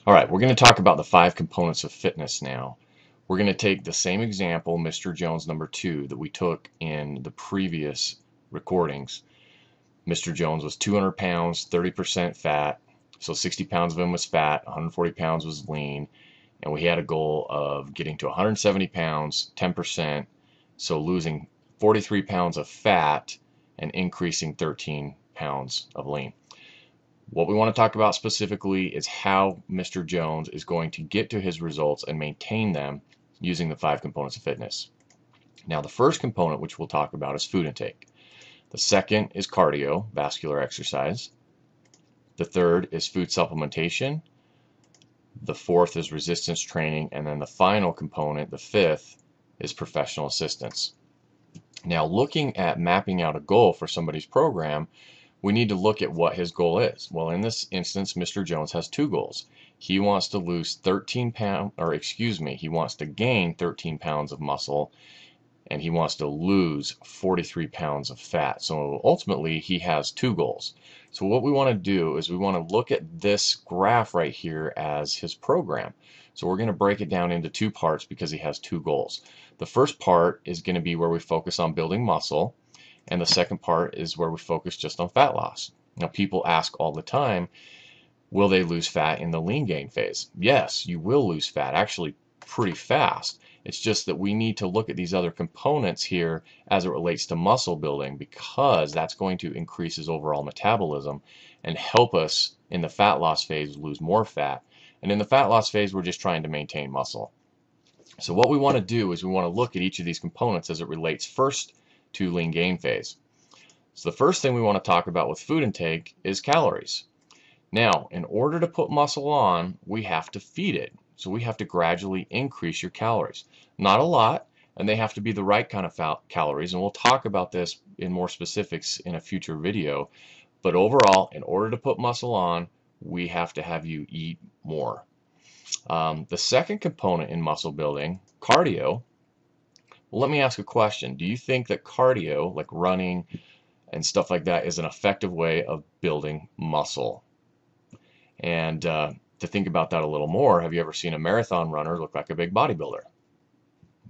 All right, we're going to talk about the 5 components of fitness now. We're going to take the same example, Mr. Jones number 2, that we took in the previous recordings. Mr. Jones was 200 pounds, 30% fat, so 60 pounds of him was fat, 140 pounds was lean, and we had a goal of getting to 170 pounds, 10%, so losing 43 pounds of fat and increasing 13 pounds of lean. What we want to talk about specifically is how Mr. Jones is going to get to his results and maintain them using the 5 components of fitness. Now, the first component, which we'll talk about, is food intake. The second is cardio, vascular exercise. The third is food supplementation. The fourth is resistance training. And then the final component, the fifth, is professional assistance. Now, looking at mapping out a goal for somebody's program, we need to look at what his goal is. Well, in this instance, Mr. Jones has 2 goals. He wants to lose 13 pounds, or excuse me, he wants to gain 13 pounds of muscle, and he wants to lose 43 pounds of fat. So ultimately, he has 2 goals. So what we want to do is we want to look at this graph right here as his program. So we're going to break it down into 2 parts because he has 2 goals. The first part is going to be where we focus on building muscle, and the second part is where we focus just on fat loss. Now, people ask all the time, will they lose fat in the lean gain phase? Yes, you will lose fat, actually pretty fast. It's just that we need to look at these other components here as it relates to muscle building, because that's going to increase his overall metabolism and help us in the fat loss phase lose more fat. And in the fat loss phase, we're just trying to maintain muscle. So what we want to do is we want to look at each of these components as it relates first to lean gain phase. So the first thing we want to talk about with food intake is calories. Now, in order to put muscle on, we have to feed it. So we have to gradually increase your calories. Not a lot, and they have to be the right kind of calories, and we'll talk about this in more specifics in a future video. But overall, in order to put muscle on, we have to have you eat more. The second component in muscle building, cardio. Well, let me ask a question. Do you think that cardio, like running and stuff like that, is an effective way of building muscle? And to think about that a little more, have you ever seen a marathon runner look like a big bodybuilder?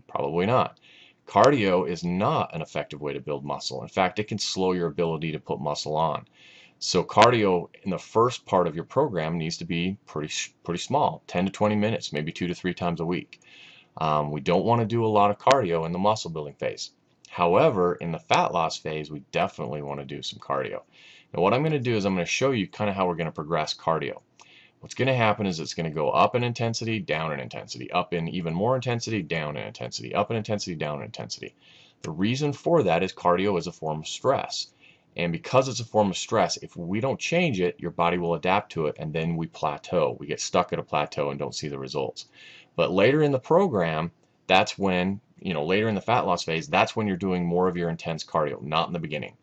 Probably not. Cardio is not an effective way to build muscle. In fact, it can slow your ability to put muscle on. So cardio in the first part of your program needs to be pretty small, 10 to 20 minutes, maybe 2 to 3 times a week. We don't want to do a lot of cardio in the muscle building phase. However, in the fat loss phase, we definitely want to do some cardio. Now, what I'm going to do is I'm going to show you kind of how we're going to progress cardio. What's going to happen is it's going to go up in intensity, down in intensity, up in even more intensity, down in intensity, up in intensity, down in intensity. The reason for that is cardio is a form of stress. And because it's a form of stress, if we don't change it, your body will adapt to it, and then we plateau. We get stuck at a plateau and don't see the results. But later in the program, that's when, later in the fat loss phase, that's when you're doing more of your intense cardio, not in the beginning.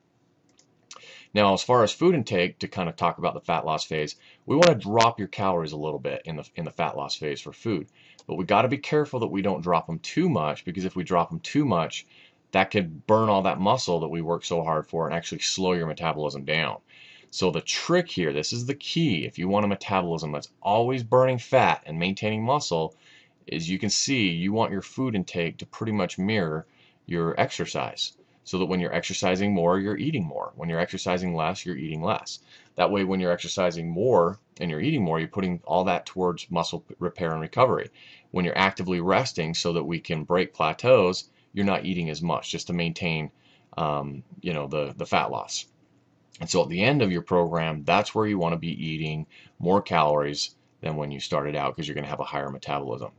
Now, as far as food intake, to kind of talk about the fat loss phase, we want to drop your calories a little bit in the fat loss phase for food. But we got to be careful that we don't drop them too much, because if we drop them too much, that could burn all that muscle that we work so hard for and actually slow your metabolism down. So the trick here, this is the key, if you want a metabolism that's always burning fat and maintaining muscle, is you can see you want your food intake to pretty much mirror your exercise, so that when you're exercising more, you're eating more. When you're exercising less, you're eating less. That way, when you're exercising more and you're eating more, you're putting all that towards muscle repair and recovery. When you're actively resting so that we can break plateaus, you're not eating as much, just to maintain the fat loss. And so at the end of your program, that's where you want to be eating more calories than when you started out, because you're going to have a higher metabolism.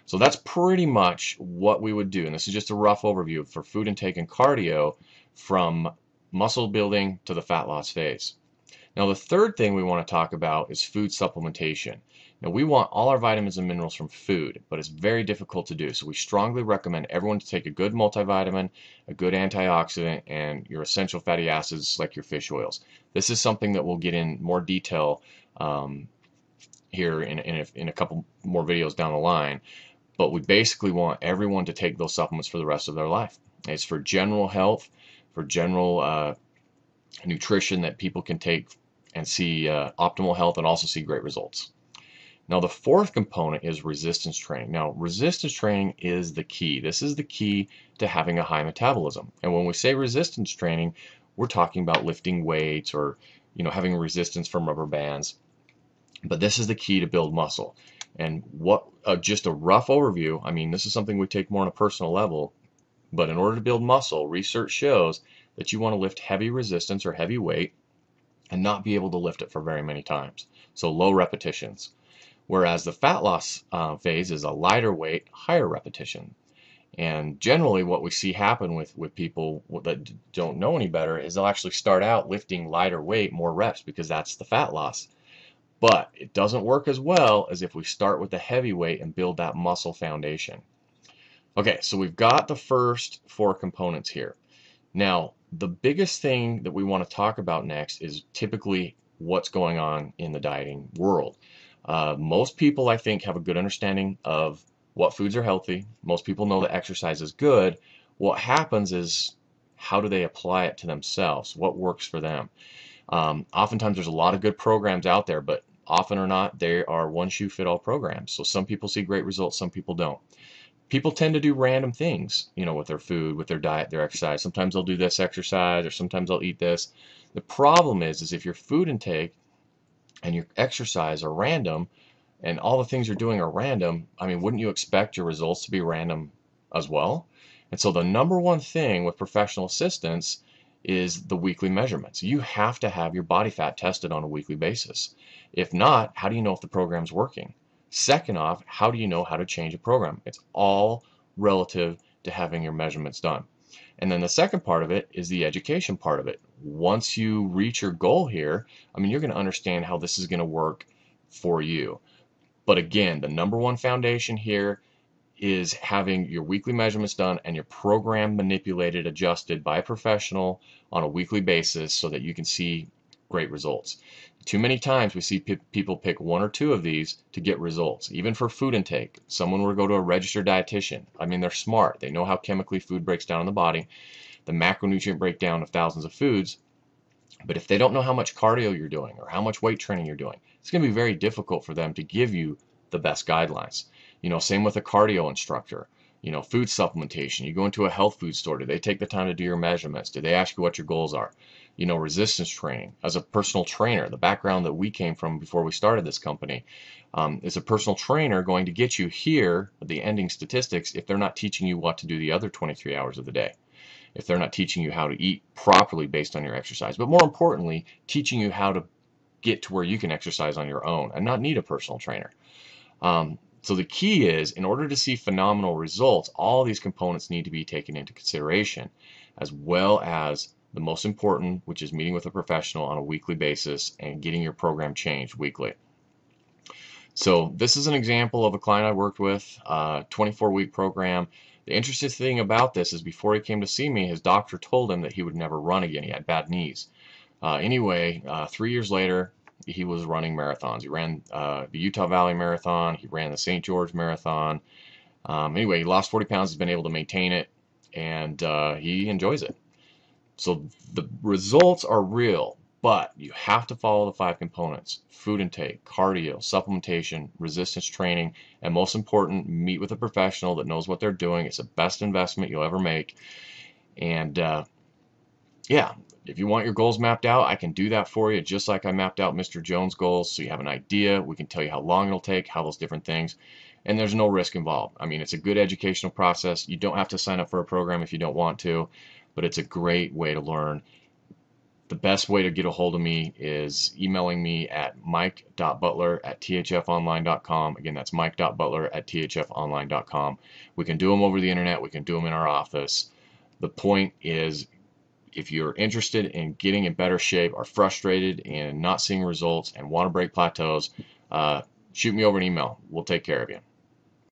So that's pretty much what we would do. And this is just a rough overview for food intake and cardio from muscle building to the fat loss phase. Now, the third thing we want to talk about is food supplementation. Now, we want all our vitamins and minerals from food, but it's very difficult to do. So we strongly recommend everyone to take a good multivitamin, a good antioxidant, and your essential fatty acids like your fish oils. This is something that we'll get in more detail here in a couple more videos down the line. But we basically want everyone to take those supplements for the rest of their life. It's for general health, for general nutrition that people can take and see optimal health and also see great results. Now, the fourth component is resistance training. Now, resistance training is the key. This is the key to having a high metabolism. And when we say resistance training, we're talking about lifting weights or, having resistance from rubber bands. But this is the key to build muscle. And just a rough overview, I mean, this is something we take more on a personal level, but in order to build muscle, research shows that you want to lift heavy resistance or heavy weight and not be able to lift it for very many times. So low repetitions. Whereas the fat loss phase is a lighter weight, higher repetition. And generally what we see happen with people that don't know any better is they'll actually start out lifting lighter weight, more reps, because that's the fat loss. But it doesn't work as well as if we start with the heavy weight and build that muscle foundation. Okay, so we've got the first four components here. Now, the biggest thing that we want to talk about next is typically what's going on in the dieting world. Most people, I think, have a good understanding of what foods are healthy. Most people know that exercise is good. What happens is, how do they apply it to themselves? What works for them? Oftentimes there's a lot of good programs out there, but often or not, they are one shoe fit all programs. So some people see great results, some people don't. People tend to do random things, with their food, with their diet, their exercise. Sometimes they'll do this exercise, or sometimes they'll eat this. The problem is if your food intake and your exercise are random, and all the things you're doing are random, I mean, wouldn't you expect your results to be random as well? And so the number one thing with professional assistants is the weekly measurements. You have to have your body fat tested on a weekly basis. If not, how do you know if the program's working? Second off, how do you know how to change a program? It's all relative to having your measurements done. And then the second part of it is the education part of it. Once you reach your goal here, I mean, you're going to understand how this is going to work for you. But again, the number one foundation here is having your weekly measurements done and your program manipulated, adjusted by a professional on a weekly basis so that you can see great results. Too many times we see people pick one or two of these to get results. Even for food intake, someone will go to a registered dietitian. I mean, they're smart. They know how chemically food breaks down in the body, the macronutrient breakdown of thousands of foods. But if they don't know how much cardio you're doing or how much weight training you're doing, it's going to be very difficult for them to give you the best guidelines. Same with a cardio instructor. Food supplementation. You go into a health food store. Do they take the time to do your measurements? Do they ask you what your goals are? Resistance training. As a personal trainer, the background that we came from before we started this company, is a personal trainer going to get you here at the ending statistics if they're not teaching you what to do the other 23 hours of the day? If they're not teaching you how to eat properly based on your exercise, but more importantly, teaching you how to get to where you can exercise on your own and not need a personal trainer. So the key is, in order to see phenomenal results, all these components need to be taken into consideration, as well as the most important, which is meeting with a professional on a weekly basis and getting your program changed weekly. So this is an example of a client I worked with, 24-week program. The interesting thing about this is before he came to see me, his doctor told him that he would never run again. He had bad knees. Anyway, 3 years later, he was running marathons. He ran the Utah Valley Marathon. He ran the St. George Marathon. Anyway, he lost 40 pounds. He's been able to maintain it, and he enjoys it. So the results are real, but you have to follow the 5 components: food intake, cardio, supplementation, resistance training, and most important, meet with a professional that knows what they're doing. It's the best investment you'll ever make. And yeah, if you want your goals mapped out, I can do that for you, just like I mapped out Mr. Jones' goals, so you have an idea. We can tell you how long it'll take, how those different things, and there's no risk involved. I mean, it's a good educational process. You don't have to sign up for a program if you don't want to, but it's a great way to learn. The best way to get a hold of me is emailing me at mike.butler@thfonline.com. Again, that's mike.butler@thfonline.com. We can do them over the internet. We can do them in our office. The point is, if you're interested in getting in better shape, are frustrated and not seeing results, and want to break plateaus, shoot me over an email. We'll take care of you.